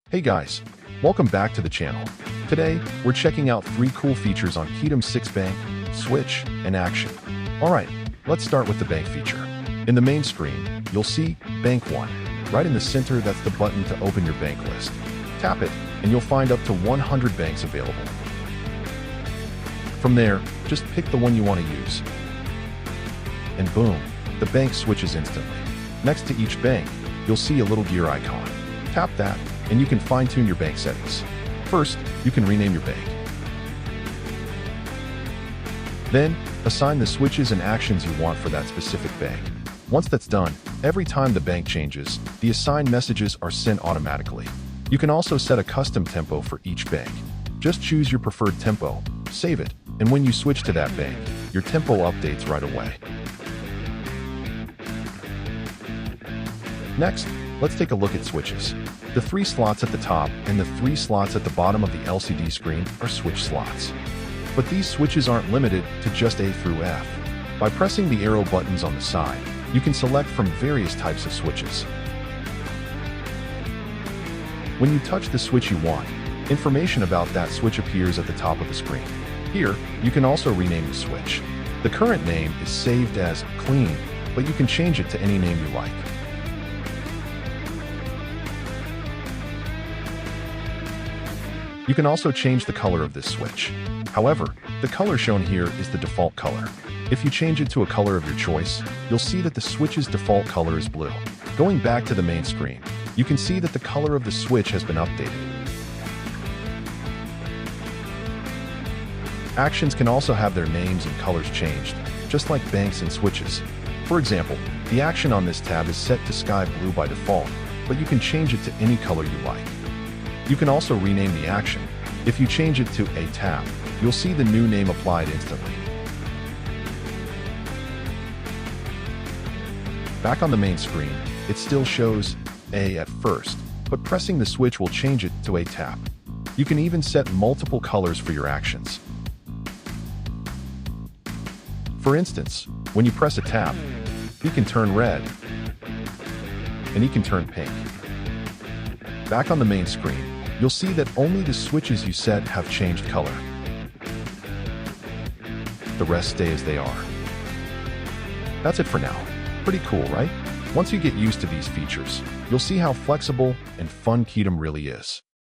Hey guys, welcome back to the channel. Today, we're checking out 3 cool features on KADEM6 Bank, Switch, and Action. Alright, let's start with the Bank feature. In the main screen, you'll see Bank 1. Right in the center, that's the button to open your bank list. Tap it, and you'll find up to 100 banks available. From there, just pick the one you want to use. And boom, the bank switches instantly. Next to each bank, you'll see a little gear icon. Tap that, and you can fine-tune your bank settings. First, you can rename your bank. Then, assign the switches and actions you want for that specific bank. Once that's done, every time the bank changes, the assigned messages are sent automatically. You can also set a custom tempo for each bank. Just choose your preferred tempo, save it, and when you switch to that bank, your tempo updates right away. Next, let's take a look at switches. The 3 slots at the top and the 3 slots at the bottom of the LCD screen are switch slots. But these switches aren't limited to just A through F. By pressing the arrow buttons on the side, you can select from various types of switches. When you touch the switch you want, information about that switch appears at the top of the screen. Here, you can also rename the switch. The current name is saved as Clean, but you can change it to any name you like. You can also change the color of this switch. However, the color shown here is the default color. If you change it to a color of your choice, you'll see that the switch's default color is blue. Going back to the main screen, you can see that the color of the switch has been updated. Actions can also have their names and colors changed, just like banks and switches. For example, the action on this tab is set to sky blue by default, but you can change it to any color you like. You can also rename the action. If you change it to a tap, you'll see the new name applied instantly. Back on the main screen, it still shows A at first, but pressing the switch will change it to a tap. You can even set multiple colors for your actions. For instance, when you press a tap, he can turn red, and he can turn pink. Back on the main screen, you'll see that only the switches you set have changed color. The rest stay as they are. That's it for now. Pretty cool, right? Once you get used to these features, you'll see how flexible and fun KADEM really is.